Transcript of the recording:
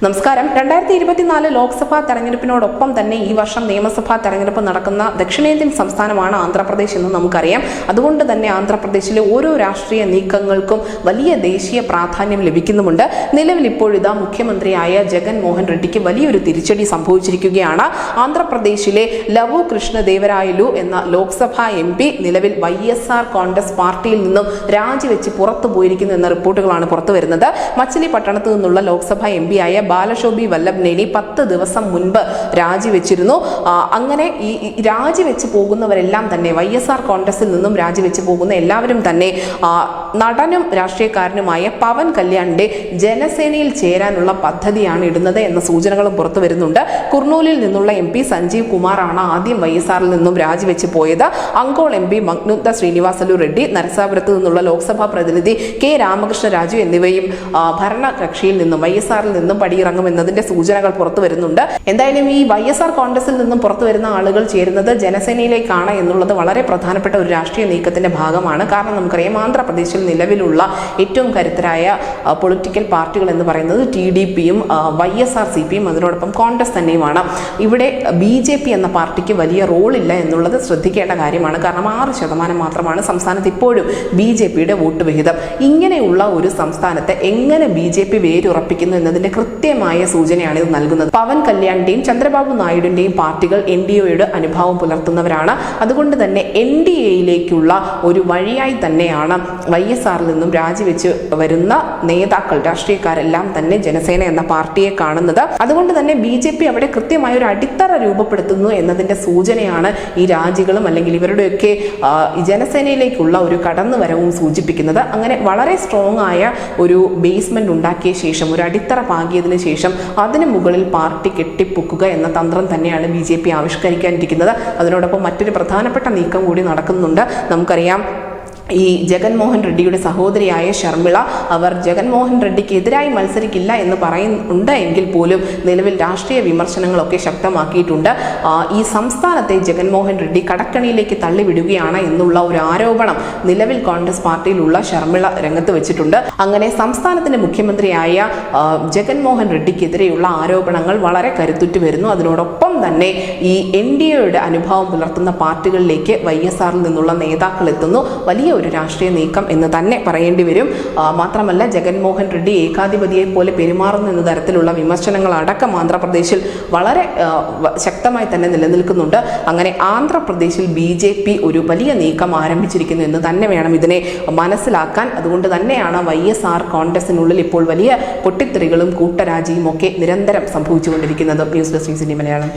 നമസ്കാരം. 2024 ലോക്സഭാ തെരഞ്ഞെടുപ്പിനോടൊപ്പം തന്നെ ഈ വർഷം നിയമസഭാ തെരഞ്ഞെടുപ്പ് നടക്കുന്ന ദക്ഷിണേന്ത്യൻ സംസ്ഥാനമാണ് ആന്ധ്രാപ്രദേശ് എന്ന് നമുക്കറിയാം. അതുകൊണ്ട് തന്നെ ആന്ധ്രാപ്രദേശിലെ ഓരോ രാഷ്ട്രീയ നീക്കങ്ങൾക്കും വലിയ ദേശീയ പ്രാധാന്യം ലഭിക്കുന്നുമുണ്ട്. നിലവിൽ ഇപ്പോഴിതാ മുഖ്യമന്ത്രിയായ ജഗൻ മോഹൻ റെഡ്ഡിക്ക് വലിയൊരു തിരിച്ചടി സംഭവിച്ചിരിക്കുകയാണ്. ആന്ധ്രാപ്രദേശിലെ ലവു കൃഷ്ണദേവരായലു എന്ന ലോക്സഭാ MP നിലവിൽ YSR കോൺഗ്രസ് പാർട്ടിയിൽ നിന്നും രാജിവെച്ച് പുറത്തു പോയിരിക്കുന്നു എന്ന റിപ്പോർട്ടുകളാണ് പുറത്തു വരുന്നത്. മച്ചിലിപട്ടണത്ത് നിന്നുള്ള ലോക്സഭാ MP ആയ ബാലശോഭി വല്ലഭ്നേനി 10 ദിവസം മുൻപ് രാജിവെച്ചിരുന്നു. അങ്ങനെ ഈ രാജിവെച്ച് പോകുന്നവരെല്ലാം തന്നെ YSR കോൺഗ്രസിൽ നിന്നും രാജിവെച്ച് പോകുന്ന എല്ലാവരും തന്നെ നടനും രാഷ്ട്രീയക്കാരനുമായ പവൻ കല്യാണിന്റെ ജനസേനയിൽ ചേരാനുള്ള പദ്ധതിയാണ് ഇടുന്നത് എന്ന സൂചനകളും പുറത്തു വരുന്നുണ്ട്. കുർണൂലിൽ നിന്നുള്ള MP സഞ്ജീവ് കുമാറാണ് ആദ്യം YSRൽ നിന്നും രാജിവെച്ച് പോയത്. അങ്കോൾ MP മഗ്നുത്ത ശ്രീനിവാസലു റെഡ്ഡി, നരസാപുരത്ത് നിന്നുള്ള ലോക്സഭാ പ്രതിനിധി K രാമകൃഷ്ണ രാജു എന്നിവയും ഭരണകക്ഷിയിൽ നിന്നും YSRൽ നിന്നും പടിയിറങ്ങുമെന്നതിന്റെ സൂചനകൾ പുറത്തു വരുന്നുണ്ട്. എന്തായാലും ഈ YSR കോൺഗ്രസിൽ നിന്നും പുറത്തു വരുന്ന ആളുകൾ ചേരുന്നത് ജനസേനയിലേക്കാണ് എന്നുള്ളത് വളരെ പ്രധാനപ്പെട്ട ഒരു രാഷ്ട്രീയ നീക്കത്തിന്റെ ഭാഗമാണ്. കാരണം നമുക്കറിയാം, ആന്ധ്രാപ്രദേശിൽ നിലവിലുള്ള ഏറ്റവും കരുത്തരായ പൊളിറ്റിക്കൽ പാർട്ടികൾ എന്ന് പറയുന്നത് TDPയും YSR CPയും അതിനോടൊപ്പം കോൺഗ്രസ് തന്നെയുമാണ്. ഇവിടെ BJP എന്ന പാർട്ടിക്ക് വലിയ റോളില്ല എന്നുള്ളത് ശ്രദ്ധിക്കേണ്ട കാര്യമാണ്. കാരണം 6% മാത്രമാണ് സംസ്ഥാനത്ത് ഇപ്പോഴും BJPയുടെ വോട്ട് വിഹിതം. ഇങ്ങനെയുള്ള ഒരു സംസ്ഥാനത്തെ എങ്ങനെ BJP വേരുറപ്പിക്കുന്നു എന്നതിന്റെ കൃത്യമായ സൂചനയാണ് ഇത് നൽകുന്നത്. പവൻ കല്യാണിന്റെയും ചന്ദ്രബാബു നായിഡുവിന്റെയും പാർട്ടികൾ NDAയോട് അനുഭാവം പുലർത്തുന്നവരാണ്. അതുകൊണ്ട് തന്നെ NDAയിലേക്കുള്ള ഒരു വഴിയായി തന്നെയാണ് YSRൽ നിന്നും രാജിവെച്ച് വരുന്ന നേതാക്കൾ, രാഷ്ട്രീയക്കാരെല്ലാം തന്നെ ജനസേന എന്ന പാർട്ടിയെ കാണുന്നത്. അതുകൊണ്ട് തന്നെ BJP അവിടെ കൃത്യമായ ഒരു അടിത്തറ രൂപപ്പെടുത്തുന്നു എന്നതിന്റെ സൂചനയാണ് ഈ രാജികളും അല്ലെങ്കിൽ ഇവരുടെയൊക്കെ ജനസേനയിലേക്കുള്ള ഒരു കടന്നുവരവും സൂചിപ്പിക്കുന്നത്. അങ്ങനെ വളരെ സ്ട്രോങ് ആയ ഒരു ബേസ്മെന്റ് ഉണ്ടാക്കിയ ശേഷം, ഒരു അടിത്തറ പാകിയതിനു ശേഷം അതിനു മുകളിൽ പാർട്ടി കെട്ടിപ്പൊക്കുക എന്ന തന്ത്രം തന്നെയാണ് BJP ആവിഷ്കരിക്കാനിരിക്കുന്നത്. അതിനോടൊപ്പം മറ്റൊരു പ്രധാനപ്പെട്ട നീക്കം കൂടി നടക്കുന്നുണ്ട്. നമുക്കറിയാം, ഈ ജഗൻമോഹൻ റെഡ്ഡിയുടെ സഹോദരിയായ ശർമിള, അവർ ജഗൻമോഹൻ റെഡ്ഡിക്ക് എതിരായി മത്സരിക്കില്ല എന്ന് പറയുന്നുണ്ട് എങ്കിൽ പോലും നിലവിൽ രാഷ്ട്രീയ വിമർശനങ്ങളൊക്കെ ശക്തമാക്കിയിട്ടുണ്ട്. ഈ സംസ്ഥാനത്തെ ജഗൻമോഹൻ റെഡ്ഡി കടക്കണിയിലേക്ക് തള്ളിവിടുകയാണ് എന്നുള്ള ഒരു ആരോപണം നിലവിൽ കോൺഗ്രസ് പാർട്ടിയിലുള്ള ശർമിള രംഗത്ത് വെച്ചിട്ടുണ്ട്. അങ്ങനെ സംസ്ഥാനത്തിന്റെ മുഖ്യമന്ത്രിയായ ജഗൻമോഹൻ റെഡ്ഡിക്കെതിരെയുള്ള ആരോപണങ്ങൾ വളരെ കരുത്തുറ്റു വരുന്നു. അതിനോടൊപ്പം തന്നെ ഈ NDAയുടെ അനുഭാവം പുലർത്തുന്ന പാർട്ടികളിലേക്ക് YSRൽ നിന്നുള്ള നേതാക്കൾ എത്തുന്നു. വലിയ ഒരു രാഷ്ട്രീയ നീക്കം എന്ന് തന്നെ പറയേണ്ടി വരും. മാത്രമല്ല, ജഗൻമോഹൻ റെഡ്ഡി ഏകാധിപതിയെ പോലെ പെരുമാറുന്നു എന്ന തരത്തിലുള്ള വിമർശനങ്ങൾ അടക്കം ആന്ധ്രാപ്രദേശിൽ വളരെ ശക്തമായി തന്നെ നിലനിൽക്കുന്നുണ്ട്. അങ്ങനെ ആന്ധ്രാപ്രദേശിൽ BJP ഒരു വലിയ നീക്കം ആരംഭിച്ചിരിക്കുന്നു എന്ന് തന്നെ വേണം ഇതിനെ മനസ്സിലാക്കാൻ. അതുകൊണ്ട് തന്നെയാണ് YSR കോൺഗ്രസിനുള്ളിൽ ഇപ്പോൾ വലിയ പൊട്ടിത്തെറികളും കൂട്ടരാജിയും ഒക്കെ നിരന്തരം സംഭവിച്ചുകൊണ്ടിരിക്കുന്നത്. News desk Malayalam.